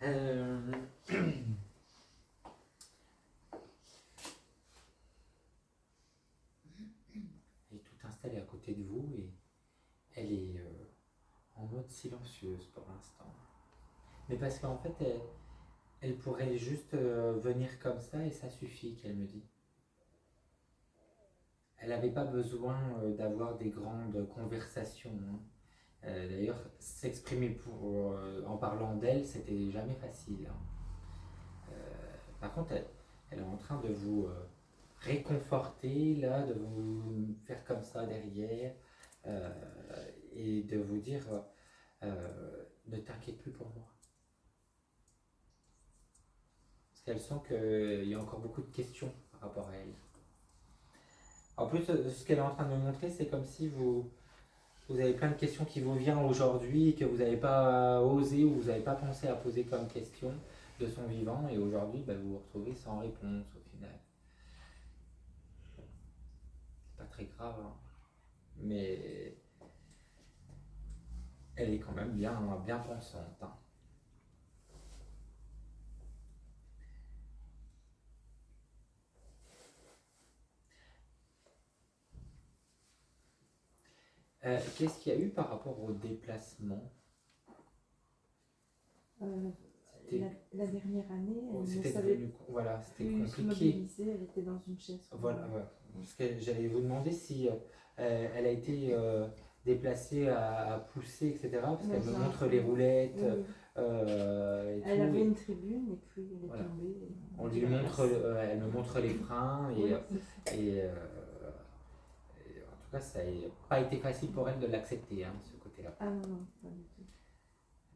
Euh, Elle est tout installée à côté de vous et elle est en mode silencieuse pour l'instant. Mais parce qu'en fait, elle pourrait juste venir comme ça et ça suffit, qu'elle me dit. Elle n'avait pas besoin d'avoir des grandes conversations, hein. D'ailleurs, s'exprimer en parlant d'elle, c'était jamais facile, hein. Par contre, elle est en train de vous réconforter, là, de vous faire comme ça derrière euh, et de vous dire ne t'inquiète plus pour moi. Parce qu'elle sent qu'il y a encore beaucoup de questions par rapport à elle. En plus, ce qu'elle est en train de me montrer, c'est comme si vous avez plein de questions qui vous viennent aujourd'hui, que vous n'avez pas osé ou vous n'avez pas pensé à poser comme question de son vivant, et aujourd'hui, vous vous retrouvez sans réponse au final. C'est pas très grave, hein. Mais elle est quand même bien, bien pensante, hein. Qu'est-ce qu'il y a eu par rapport au déplacement? La dernière année, elle ne C'était savait devenu, voilà, c'était plus se compliqué. mobiliser, elle était dans une chaise. Voilà, ouais. Parce que j'allais vous demander si elle a été déplacée à pousser, etc. Parce qu'elle me montre les roulettes. Oui. Et Elle tout, avait et une tribune et puis elle est voilà. tombée. On lui montre, elle me montre les freins Oui, et en tout cas, ça n'a pas été facile pour elle de l'accepter, hein, ce côté-là. Ah non, pas du tout.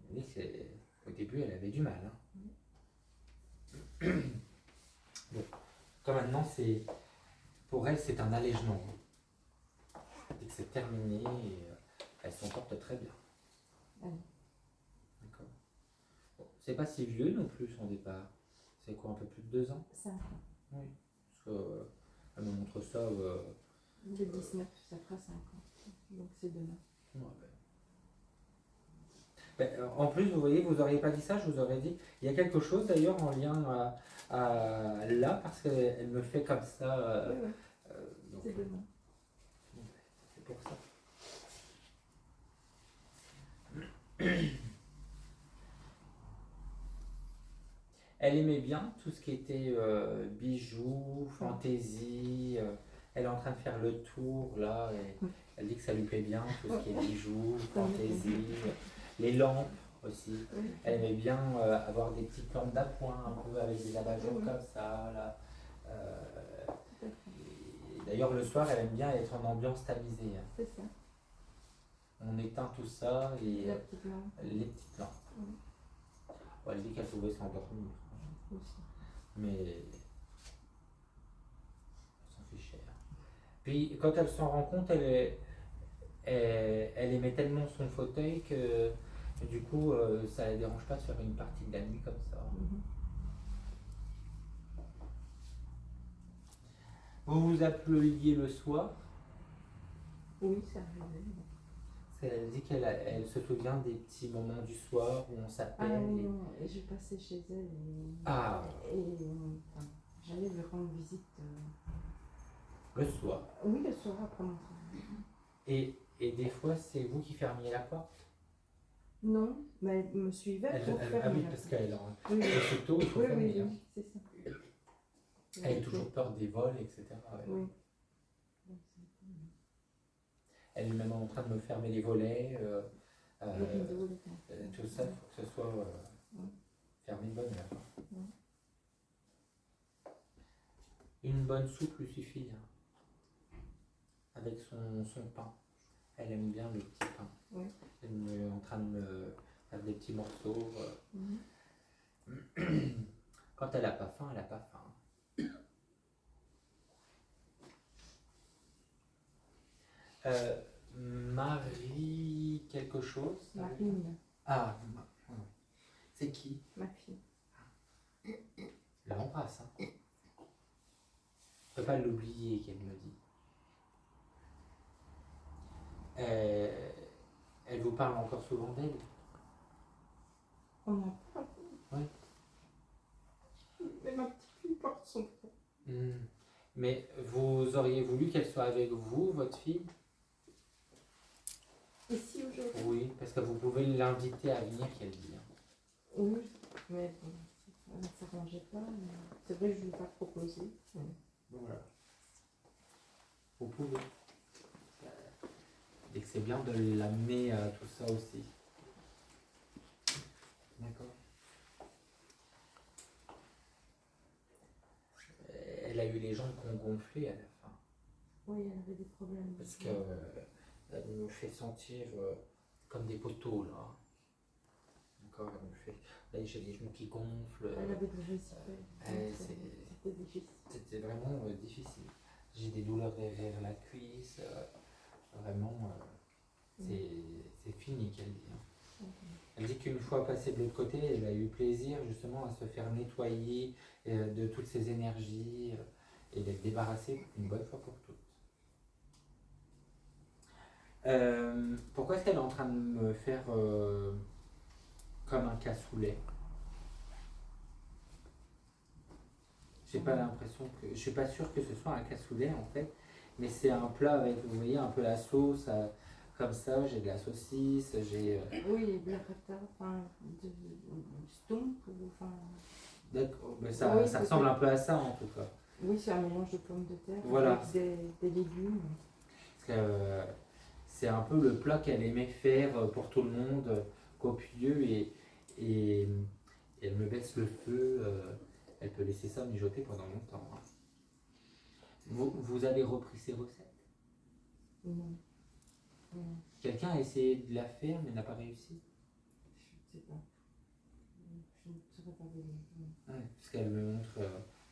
Elle dit qu'au début, elle avait du mal, hein. Bon, comme maintenant, pour elle, c'est un allègement. Dès que c'est terminé, et, elle s'en porte très bien. Ah oui. D'accord. Bon, c'est pas si vieux non plus son départ. C'est quoi, un peu plus de 2 ans? 5 ans. Oui. Parce qu'elle me montre ça. Le 19, ça fera 5 ans. Donc c'est demain. Ouais, en plus, vous voyez, vous n'auriez pas dit ça, je vous aurais dit. Il y a quelque chose d'ailleurs en lien à là, parce qu'elle me fait comme ça. Oui. Donc, C'est demain. c'est pour ça. Elle aimait bien tout ce qui était bijoux, fantaisie. Elle est en train de faire le tour là. Et elle dit que ça lui plaît bien, tout ce qui est bijoux, fantaisie, les lampes aussi. Oui. Elle aimait bien avoir des petites lampes d'appoint un peu avec des abat-jours comme ça. Là. D'ailleurs, le soir, elle aime bien être en ambiance tamisée, hein. C'est ça. On éteint tout ça et La petite lampe. les petites lampes. Oui. Bon, elle dit qu'elle pouvait s'endormir. Aussi. Mais on s'en fait cher. Puis quand elle s'en rend compte, elle aimait tellement son fauteuil que du coup ça ne la dérange pas de faire une partie de la nuit comme ça. Vous vous appeliez le soir? Oui, ça arrivait. Elle dit qu'elle se souvient des petits moments du soir où on s'appelle. Ah oui, non, et je passais chez elle et j'allais lui rendre visite. Le soir. Oui, le soir après mon travail. Et des fois, c'est vous qui fermiez la porte? Non, mais elle me suivait pour fermer. Ah oui, parce qu'elle oui. c'est tôt, il faut fermer. Oui, c'est ça. Elle a toujours peur des vols, etc. Ouais. Oui. Elle est même en train de me fermer les volets. Les rideaux, tout ça, il faut que ce soit fermé de bonne heure. Une bonne soupe lui suffit, hein. Avec son pain. Elle aime bien le petit pain. Oui. Elle est en train de me faire des petits morceaux. Quand elle n'a pas faim, elle n'a pas faim. Marie quelque chose? Marine. Ah, c'est qui? Ma fille. Je l'embrasse, hein. Je ne peux pas l'oublier, qu'elle me dit. Elle vous parle encore souvent d'elle? On en parle. Oui. Mais vous auriez voulu qu'elle soit avec vous, votre fille? Ici aujourd'hui? Oui, parce que vous pouvez l'inviter à venir, qu'elle dit. Oui, mais bon, ça ne s'arrangeait pas. C'est vrai que je ne lui ai pas proposé. Voilà. Vous pouvez. Et que c'est bien de l'amener à tout ça aussi. D'accord. Elle a eu les jambes qui ont gonflé à la fin. Oui, elle avait des problèmes. Parce que elle me fait sentir comme des poteaux là. D'accord, elle me fait. Là, j'ai les genoux qui gonflent. Elle avait des récipés. C'était difficile. C'était vraiment difficile. J'ai des douleurs derrière la cuisse. Vraiment, c'est fini qu'elle dit. Elle dit qu'une fois passée de l'autre côté, elle a eu plaisir justement à se faire nettoyer de toutes ses énergies et d'être débarrassée une bonne fois pour toutes. Pourquoi est-ce qu'elle est en train de me faire comme un cassoulet? J'ai pas l'impression que. Je suis pas sûre que ce soit un cassoulet en fait, mais c'est un plat avec, vous voyez, un peu la sauce. Comme ça, j'ai de la saucisse, j'ai. Oui, de la rata, enfin, de stomp, enfin. D'accord, mais ça ressemble un peu à ça en tout cas. Oui, c'est un mélange de pommes de terre voilà. avec des légumes. Parce que c'est un peu le plat qu'elle aimait faire pour tout le monde, copieux, et elle me baisse le feu. Elle peut laisser ça mijoter pendant longtemps. Hein. Vous avez repris ces recettes? Non. Quelqu'un a essayé de la faire mais n'a pas réussi? Je ne sais pas. Je ne saurais pas vous dire. Ouais, parce qu'elle me montre,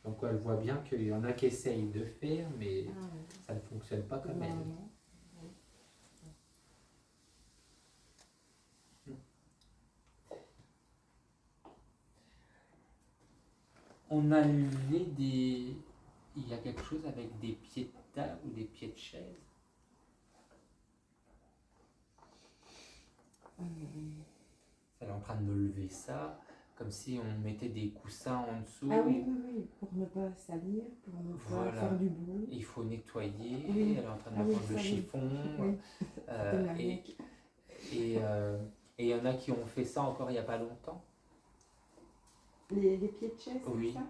donc elle voit bien qu'il y en a qui essayent de faire mais ça ne fonctionne pas comme elle. On a levé des... Il y a quelque chose avec des pieds de table ou des pieds de chaise? Elle est en train de me lever ça, comme si on mettait des coussins en dessous. Ah oui, pour ne pas salir, pour ne pas faire du bruit. Il faut nettoyer, oui. Elle est en train de prendre le chiffon. Oui. Et il y en a qui ont fait ça encore il n'y a pas longtemps. Les pieds de chaise, oui. C'est ça?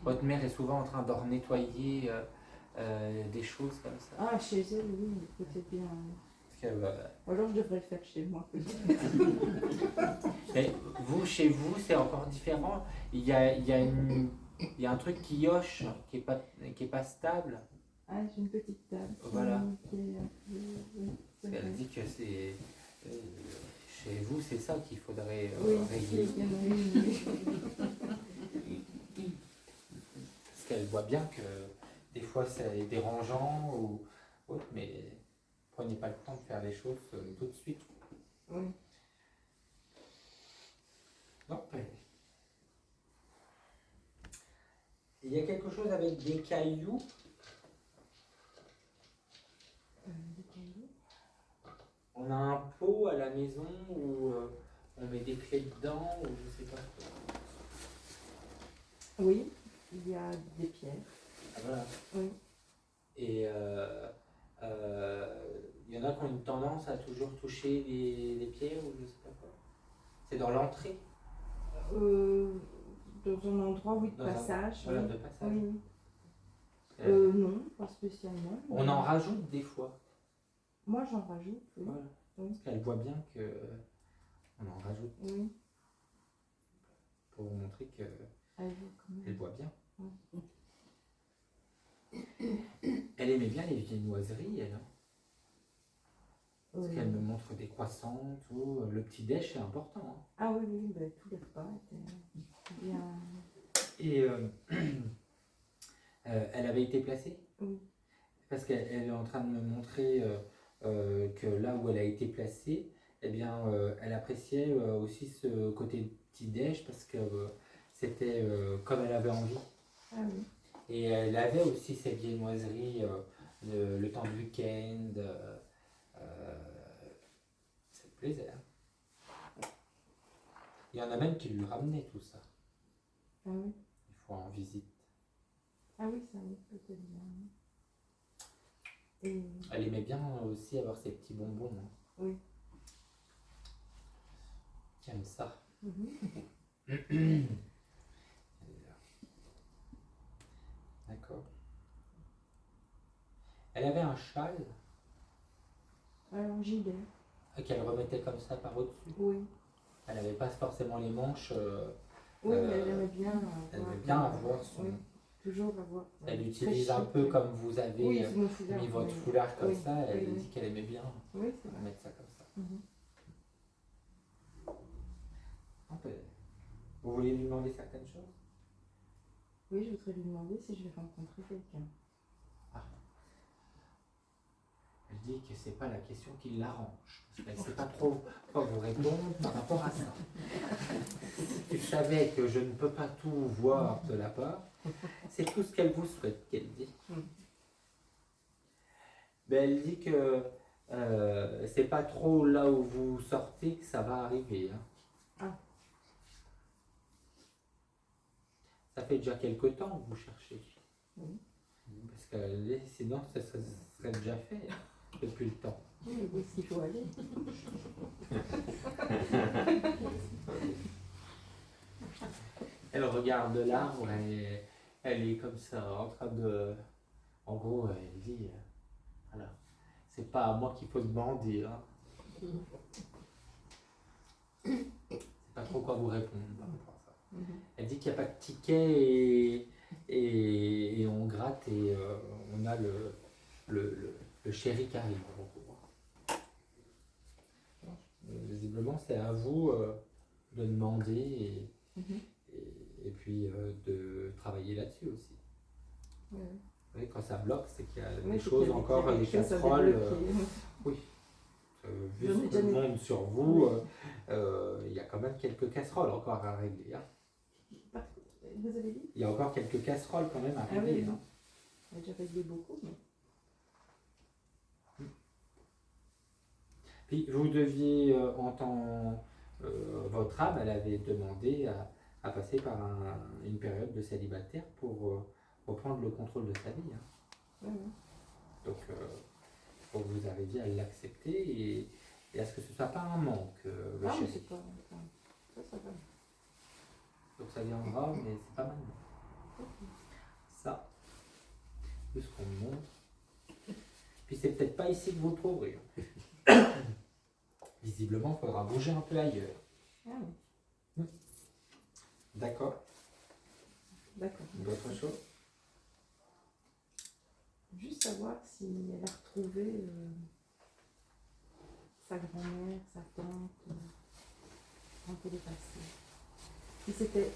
Votre mère est souvent en train de renettoyer des choses comme ça. Ah, chez elle, oui, peut-être bien. Alors je devrais le faire chez moi. Mais vous, chez vous, c'est encore différent. Il y a un truc qui hoche, qui est pas stable. Ah, j'ai une petite table. Voilà. Elle dit que c'est... chez vous, c'est ça qu'il faudrait régler. Parce qu'elle voit bien que des fois c'est dérangeant ou autre, mais prenez pas le temps de faire les choses tout de suite. Oui. Non, il y a quelque chose avec des cailloux. Des cailloux? On a un pot à la maison où on met des clés dedans ou je sais pas. Oui, il y a des pierres. Ah, voilà. Oui. Et il y en a qui ont une tendance à toujours toucher les pierres ou je sais pas quoi. C'est dans l'entrée. Dans un endroit, oui, de passage. Voilà, de passage. Oui. Non, pas spécialement. On en rajoute des fois. Moi, j'en rajoute, oui. Voilà. Oui. Parce qu'elle voit bien que on en rajoute. Oui. Pour vous montrer que elle voit bien. Oui. Elle aimait bien les viennoiseries, elle. Hein. Parce qu'elle me montre des croissants, tout. Le petit déj, c'est important. Hein. Ah oui, ben, tous les repas étaient bien. Et elle avait été placée? Oui. Parce qu'elle est en train de me montrer que là où elle a été placée, eh bien, elle appréciait aussi ce côté petit déj parce que c'était comme elle avait envie. Ah oui. Et elle avait aussi ses viennoiseries le temps du week-end. Ça te plaisait. Hein. Il y en a même qui lui ramenaient tout ça. Ah oui. Il faut en visite. Ah oui, ça oui, peut-être bien. Et... Elle aimait bien aussi avoir ses petits bonbons. Hein. Oui. Qui aime ça. D'accord. Elle avait un châle. Un gilet. Qu'elle remettait comme ça par au-dessus. Oui. Elle n'avait pas forcément les manches. Oui, mais elle aimait bien avoir. Elle aimait bien avoir son. Oui, toujours avoir. Elle utilise un peu comme vous avez mis votre foulard comme ça. Elle oui. dit qu'elle aimait bien mettre ça comme ça. Vous voulez lui demander certaines choses? Oui, je voudrais lui demander si je vais rencontrer quelqu'un. Ah. Elle dit que c'est pas la question qui l'arrange. Elle ne sait pas trop quoi vous répondre par rapport à ça. Tu savais que je ne peux pas tout voir de la part. C'est tout ce qu'elle vous souhaite, qu'elle dit. Mais elle dit que c'est pas trop là où vous sortez que ça va arriver. Hein. Ah. Ça fait déjà quelque temps que vous cherchez. Oui. Parce que sinon, ça serait déjà fait depuis le temps. Oui, où est-ce qu'il faut aller? Elle regarde l'arbre et elle est comme ça, en train de... En gros, elle dit, voilà, c'est pas à moi qu'il faut demander. Hein. C'est pas trop quoi vous répondre par rapport à ça. Elle dit qu'il n'y a pas de ticket et on gratte et on a le chéri qui arrive. Visiblement, c'est à vous de demander et puis de travailler là-dessus aussi. Oui, quand ça bloque, c'est qu'il y a des choses encore, des casseroles. Oui. Vu ce que le monde sur vous, il y a quand même quelques casseroles encore à régler. Hein. Vous avez dit? Il y a encore quelques casseroles quand même à régler. Hein. On a déjà réglé beaucoup, mais... Puis vous deviez, votre âme, elle avait demandé à passer par une période de célibataire pour reprendre le contrôle de sa vie. Hein. Donc, faut que vous arriviez à l'accepter et à ce que ce ne soit pas un manque. Mais c'est pas... Ça va. Donc ça viendra, mais c'est pas maintenant. Ça, plus qu'on montre. Puis c'est peut-être pas ici que vous le trouverez. Visiblement, il faudra bouger un peu ailleurs. D'accord. D'accord. D'autres choses? Juste savoir si elle a retrouvé sa grand-mère, sa tante, quand elle est passée. Si c'était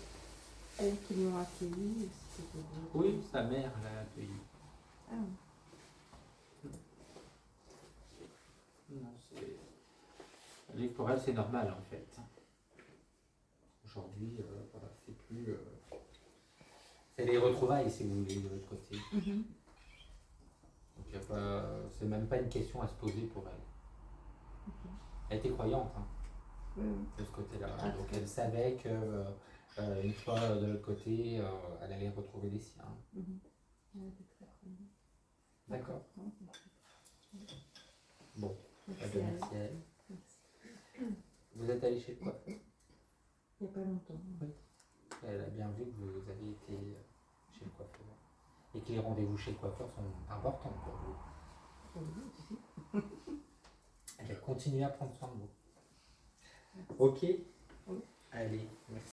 elle qui l'ont accueillie ou si c'était d'autres. Oui, sa mère l'a accueillie. Ah. Non, pour elle, c'est normal en fait. Aujourd'hui, voilà, c'est plus. C'est les retrouvailles, si vous voulez, de l'autre côté. Donc, c'est même pas une question à se poser pour elle. Elle était croyante de ce côté-là. Donc, elle savait que une fois de l'autre côté, elle allait retrouver les siens. Elle était très croyante. D'accord. Bon, merci à elle. Vous êtes allé chez le coiffeur? Il n'y a pas longtemps. Oui. Elle a bien vu que vous avez été chez le coiffeur. Et que les rendez-vous chez le coiffeur sont importants pour vous. Oui, aussi. Elle va continuer à prendre soin de vous. Ok? Oui. Allez, merci.